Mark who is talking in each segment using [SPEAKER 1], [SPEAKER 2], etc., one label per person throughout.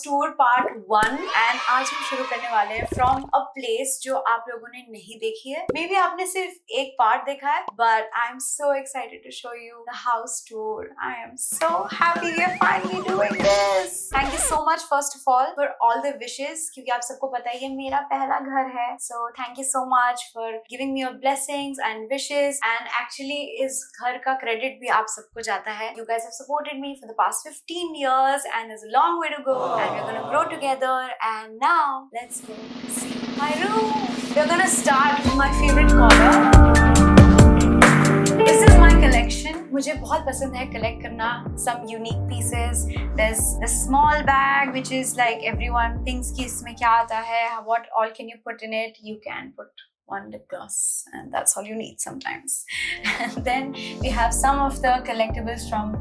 [SPEAKER 1] Tour part 1 and आज हम शुरू करने वाले हैं फ्रॉम अ प्लेस जो आप लोगों ने नहीं देखी है। मे बी आपने सिर्फ एक पार्ट देखा है, but I am so excited to show you the house tour. I am so happy we are finally doing this. Thank you so much first of all for all the wishes, क्योंकि आप सबको पता है ये मेरा पहला घर है। So thank you so much for giving me your blessings and wishes, and actually इस घर का क्रेडिट भी आप सबको जाता है। You guys have supported me for the past 15 years and there's a long way to go and we're gonna grow together. And now let's go see my room. We're gonna start with my favorite corner. This is my collection. मुझे बहुत पसंद है collect करना some unique pieces. There's a small bag which is like everyone thinks कि इसमें क्या आता है, what all can you put in it. You can put one lip gloss and that's all you need sometimes. And then we have some of the collectibles from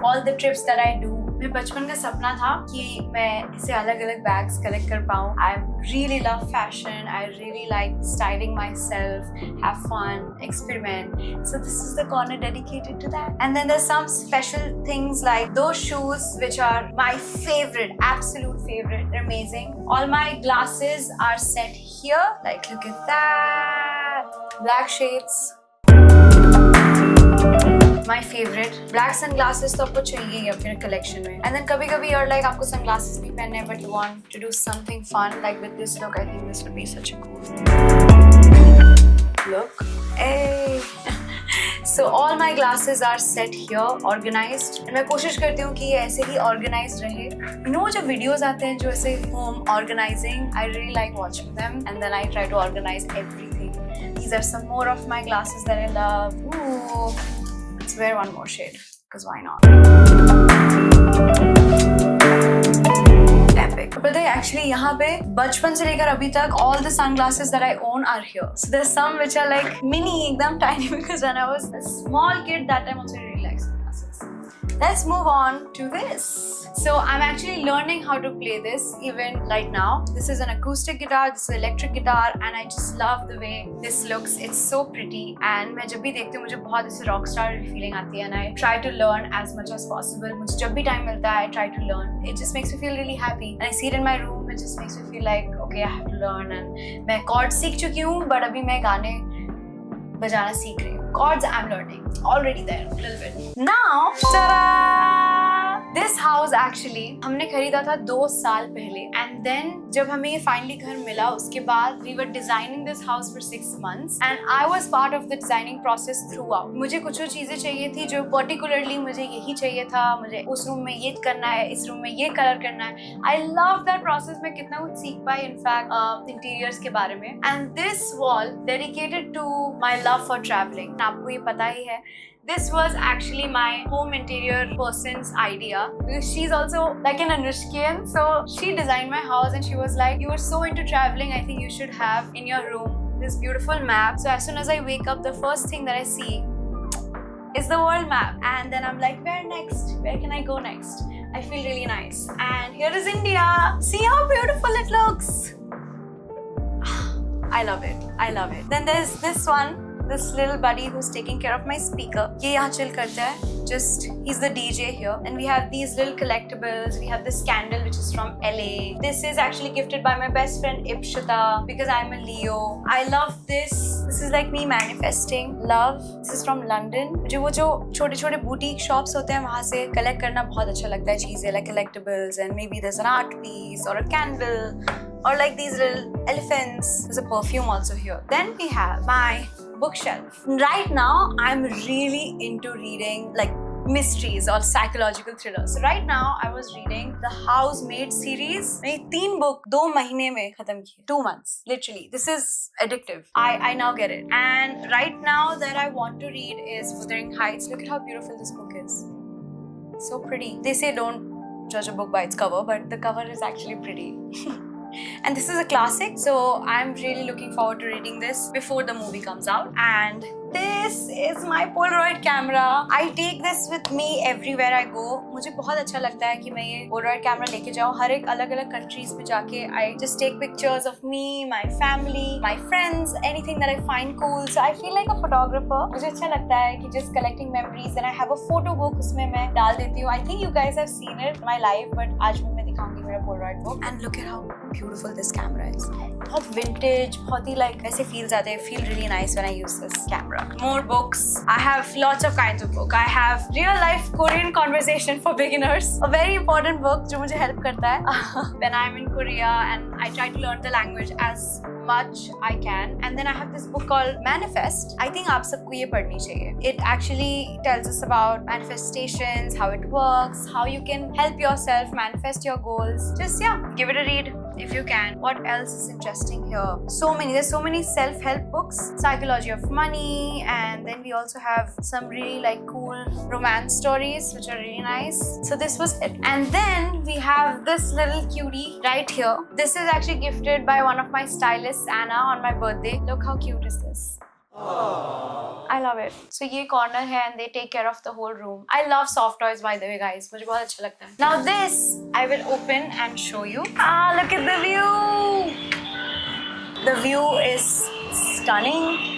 [SPEAKER 1] all the trips that I do. मेरे बचपन का सपना था कि मैं इसे अलग अलग बैग्स कलेक्ट कर पाऊँ. I really love fashion. I really like styling myself, have fun, experiment. So this is the corner dedicated to that. And then there's some special things like those shoes which are my favorite, absolute favorite. They're amazing. All my glasses are set here. Like look at that. Black shades. My favorite. Black sunglasses तो आपको चाहिए ही अपने collection में. And then कभी-कभी you're like आपको sunglasses नहीं पहनने but you want to do something fun. Like with this look, I think this would be such a cool look. Hey. So all my glasses are set here, organized. And मैं कोशिश करती हूँ कि ये ऐसे ही organized रहे. You know जो videos आते हैं जो ऐसे home organizing, I really like watching them. And then I try to organize everything. These are some more of my glasses that I love. Ooh. Let's wear one more shade, because why not? Epic. But actually यहाँ पे बचपन से लेकर अभी तक all the sunglasses that I own are here. So there's some which are like mini, एकदम tiny, because when I was a small kid that time also I really liked sunglasses. Let's move on to this. So I'm actually learning how to play this even right now. This is an acoustic guitar, this is an electric guitar, and I just love the way this looks. It's so pretty, and मैं जब भी देखती हूँ मुझे बहुत ऐसे rock star feeling आती है, and I try to learn as much as possible. मुझे जब भी time मिलता है I try to learn. It just makes me feel really happy, and I see it in my room. It just makes me feel like okay, I have to learn. And मैं chords सीख चुकी हूँ, but अभी मैं गाने बजाना सीख रही हूँ. Chords I'm learning already there a little bit. Now, ta-da! This house actually हमने खरीदा था 2 साल पहले, and then जब हमें ये finally घर मिला उसके बाद we were designing this house for 6 months and I was part of the designing process throughout. मुझे कुछ चीजें चाहिए थी जो particularly मुझे यही चाहिए था, मुझे उस रूम में ये करना है, इस रूम में ये कलर करना है. I love that process. मैं कितना कुछ सीख पाई in fact interiors के बारे में. And this wall dedicated to my love for traveling. आपको ये पता ही है. This was actually my home interior person's idea because she's also like an Anushkian, so she designed my house and she was like, you are so into traveling, I think you should have in your room this beautiful map. So as soon as I wake up, the first thing that I see is the world map, and then I'm like, where next? Where can I go next? I feel really nice. And here is India. See how beautiful it looks. I love it. I love it. Then there's this one. This little buddy who's taking care of my speaker. ये यहाँ chill करता है. Just he's the DJ here. And we have these little collectibles. We have this candle which is from LA. This is actually gifted by my best friend Ipshita because I'm a Leo. I love this. This is like me manifesting love. This is from London. मुझे वो जो छोटे-छोटे boutique shops होते हैं वहाँ से collect करना बहुत अच्छा लगता है चीजें like collectibles, and maybe there's an art piece or a candle or like these little elephants. There's a perfume also here. Then we have my bookshelf. Right now I'm really into reading like mysteries or psychological thrillers. So right now I was reading the Housemaid series. मैंने 3 book 2 महीने में खत्म की. 2 months literally. This is addictive. I now get it. And right now that I want to read is Wuthering Heights. Look at how beautiful this book is. So pretty. They say don't judge a book by its cover, but the cover is actually pretty. And this is a classic, so I'm really looking forward to reading this before the movie comes out. And this is my Polaroid camera. I take this with me everywhere I go. मुझे बहुत अच्छा लगता है कि मैं ये Polaroid camera लेके जाऊँ हर एक अलग-अलग countries में जाके. I just take pictures of me, my family, my friends, anything that I find cool. So I feel like a photographer. मुझे अच्छा लगता है कि just collecting memories. And I have a photo book, उसमें मैं डाल देती हूँ. I think you guys have seen it in my life, but आज मैं दिखाऊंगी मेरा Polaroid book. And look at how beautiful this camera is. बहुत vintage, बहुत ही like ऐसे feels आते हैं. Feel really nice when I use this camera. More books. I have lots of kinds of book. I have real life Korean conversation for beginners. A very important book जो मुझे help करता है when I'm in Korea and I try to learn the language as much I can. And then I have this book called Manifest. I think आप सबको ये पढ़नी चाहिए. It actually tells us about manifestations, how it works, how you can help yourself manifest your goals. Just give it a read if you can. What else is interesting here? There's so many self-help books. Psychology of Money, and then we also have some really like cool romance stories which are really nice. So this was it. And then we have this little cutie right here. This is actually gifted by one of my stylists, Anna, on my birthday. Look how cute is this. Aww. I love it. So ये corner है and they take care of the whole room. I love soft toys, by the way, guys. मुझे बहुत अच्छा लगता है. Now this I will open and show you. Look at the view. The view is stunning.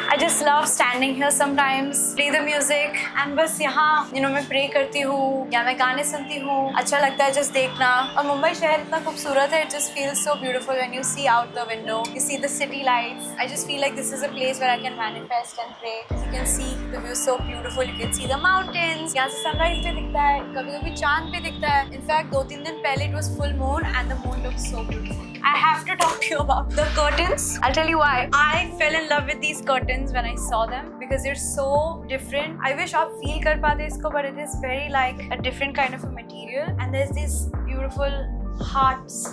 [SPEAKER 1] I just love standing here sometimes, play the music, and बस यहाँ मैं pray करती हूँ या मैं गाने सुनती हूँ. अच्छा लगता है just देखना. और मुंबई शहर इतना खूबसूरत है. It just feels so beautiful when you see out the window. You see the city lights. I just feel like this is a place where I can manifest and pray. You can see the view is so beautiful. You can see the mountains. यहाँ से sunrise भी दिखता है. कभी-कभी चांद भी दिखता है. In fact, 2-3 दिन पहले it was full moon and the moon looked so beautiful. I have to talk to you about the curtains. I'll tell you why. I fell in love with these curtains when I saw them because they're so different. I wish आप feel कर पाते इसको, but it is very like a different kind of a material. And there's these beautiful hearts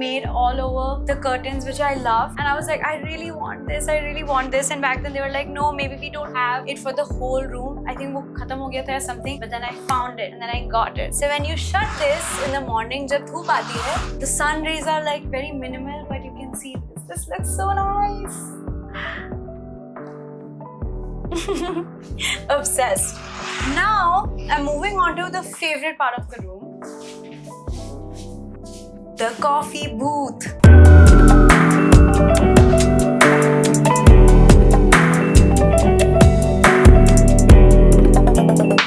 [SPEAKER 1] made all over the curtains, which I love. And I was like, I really want this. I really want this. And back then they were like, no, maybe we don't have it for the whole room. I think वो खत्म हो गया था or something. But then I found it and then I got it. So when you shut this in the morning, जब धूप आती है, the sun rays are like very minimal, but you can see this. This looks so nice. Obsessed. Now I'm moving on to the favorite part of the room. The coffee booth.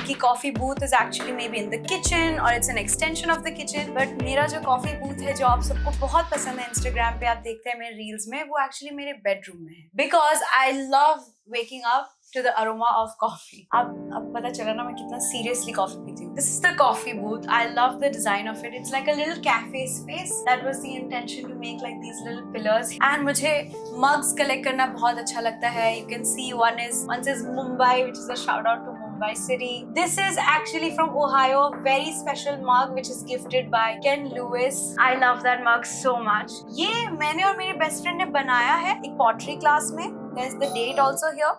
[SPEAKER 1] The coffee booth is actually maybe in the kitchen or it's an extension of the kitchen. But मेरा जो coffee booth है जो आप सबको बहुत पसंद है Instagram पे आप देखते हैं मेरे reels में, वो actually मेरे bedroom में है. Because I love waking up to the aroma of coffee. अब पता चला ना मैं कितना seriously coffee पीती हूँ. This is the coffee booth. I love the design of it. It's like a little cafe space. That was the intention to make like these little pillars. And मुझे mugs collect करना बहुत अच्छा लगता है. You can see one says Mumbai, which is a shout out to Mumbai city. This is actually from Ohio, a very special mug which is gifted by Ken Lewis. I love that mug so much. ये मैंने और मेरी best friend ने बनाया है एक pottery class में. There's the date also here.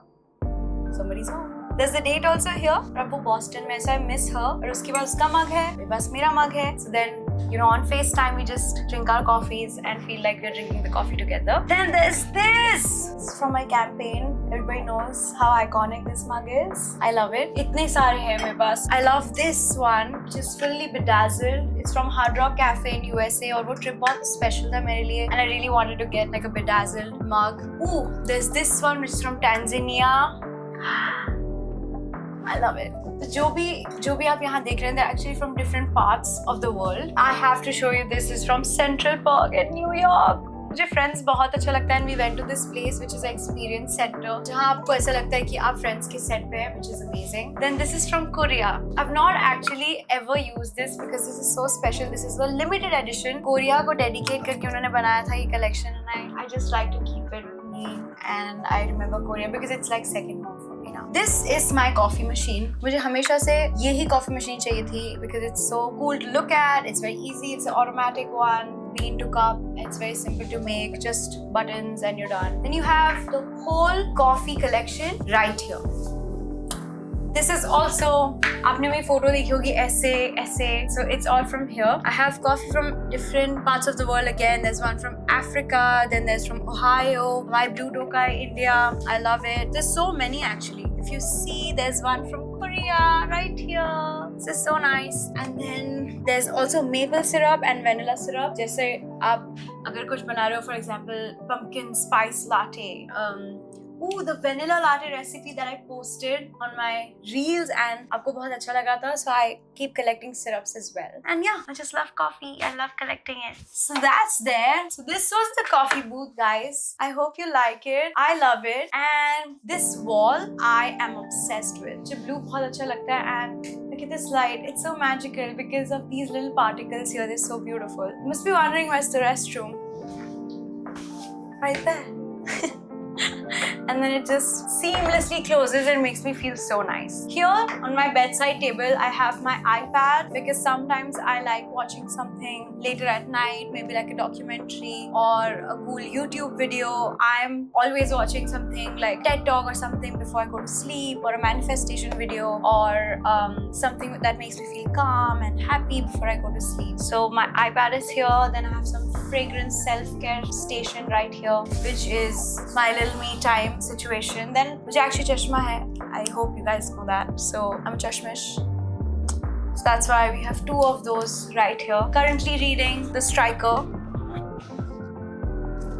[SPEAKER 1] Somebody's home. There's the date also here. अब वो Boston में, so I miss her. और उसके बाद उसका mug है, मेरे पास मेरा mug है. So then, on FaceTime we just drink our coffees and feel like we're drinking the coffee together. Then there's this. It's from my campaign. Everybody knows how iconic this mug is. I love it. इतने सारे हैं मेरे पास. I love this one, which is fully bedazzled. It's from Hard Rock Cafe in USA. और वो trip बहुत special था मेरे लिए. And I really wanted to get like a bedazzled mug. Ooh, there's this one which is from Tanzania. I love it. तो जो भी आप यहाँ देख रहे हैं, they're actually from different parts of the world. I have to show you this is from Central Park in New York. मुझे friends बहुत अच्छा लगता है and we went to this place which is an experience center जहाँ आपको ऐसा लगता है कि आप friends के set पे हैं, which is amazing. Then this is from Korea. I've not actually ever used this because this is so special. This is a limited edition. Korea को dedicate करके उन्होंने बनाया था ये collection and I just like to keep it with me and I remember Korea because it's like second home for me now. This is my coffee machine. मुझे हमेशा से यही coffee machine चाहिए थी because it's so cool to look at. It's very easy. It's an automatic one. Bean to cup. It's very simple to make. Just buttons and you're done. Then you have the whole coffee collection right here. This is also, आपने मेरी photo देखी होगी ऐसे. So it's all from here. I have coffee from different parts of the world again. There's one from Africa. Then there's from Ohio. My Blue Tokai, India. I love it. There's so many actually. If you see, there's one from Korea right here. This is so nice. And then there's also maple syrup and vanilla syrup. जैसे आप अगर कुछ बना रहे हो, for example, pumpkin spice latte. Ooh, the vanilla latte recipe that I posted on my reels and आपको बहुत अच्छा लगा था, so I keep collecting syrups as well. And yeah, I just love coffee. I love collecting it. So that's there. So this was the coffee booth, guys. I hope you like it. I love it. And this wall, I am obsessed with. मुझे blue बहुत अच्छा लगता है and look at this light. It's so magical because of these little particles here. They're so beautiful. You must be wondering where's the restroom. Right there. And then it just seamlessly closes and makes me feel so nice. Here on my bedside table, I have my iPad because sometimes I like watching something later at night, maybe like a documentary or a cool YouTube video. I'm always watching something like TED Talk or something before I go to sleep, or a manifestation video, or something that makes me feel calm and happy before I go to sleep. So my iPad is here. Then I have some fragrance self-care station right here, which is my little me time situation. Then मुझे actually चश्मा है. I hope you guys know that. So I'm a chashmish. So that's why we have two of those right here. Currently reading The Striker.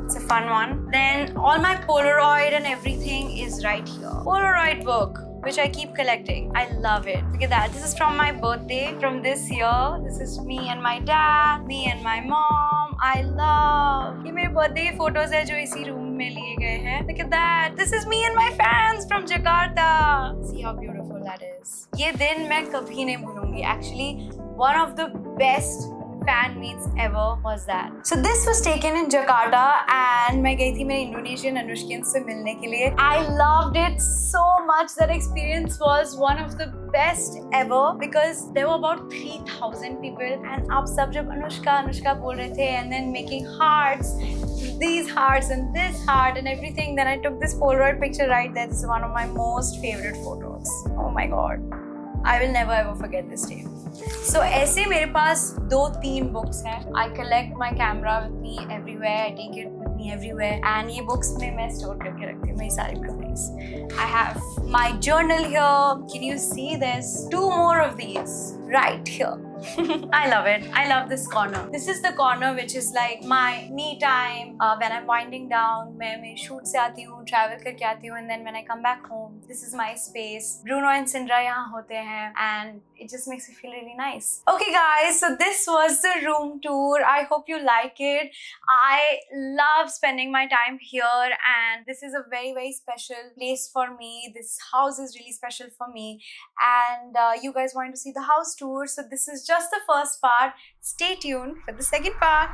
[SPEAKER 1] It's a fun one. Then all my Polaroid and everything is right here. Polaroid book, which I keep collecting. I love it. Look at that. This is from my birthday from this year. This is me and my dad, me and my mom. I love. ये मेरे birthday के photos है जो इसी room में लिए गए हैं. Look at that. This is me and my fans from Jakarta. See how beautiful that is. ये दिन मैं कभी नहीं भूलूंगी. Actually, one of the best fan meets ever was that. So this was taken in Jakarta and मैं गई थी मेरे Indonesian Anushkins से मिलने के लिए. I loved it so much. That experience was one of the best ever because there were about 3,000 people and आप सब जब अनुष्का बोल रहे थे and then making hearts, these hearts and this heart and everything. Then I took this Polaroid picture right there. This is one of my most favorite photos. Oh my god. I will never ever forget this day. So ऐसे मेरे पास 2-3 books हैं. I collect my camera with me everywhere. I take it with me everywhere. And ये books में मैं store करके रखती हूँ मेरी सारी memories. I have my journal here. Can you see this? 2 more of these right here. I love it. I love this corner. This is the corner which is like my me time when I'm winding down. मैं मेरे shoot से आती हूँ, travel करके आती हूँ, and then when I come back home, this is my space. Bruno and Sindra यहाँ होते हैं, and it just makes me feel really nice. Okay, guys, so this was the room tour. I hope you like it. I love spending my time here, and this is a very, very special place for me. This house is really special for me, and you guys want to see the house tour. So this is just the first part. Stay tuned for the second part.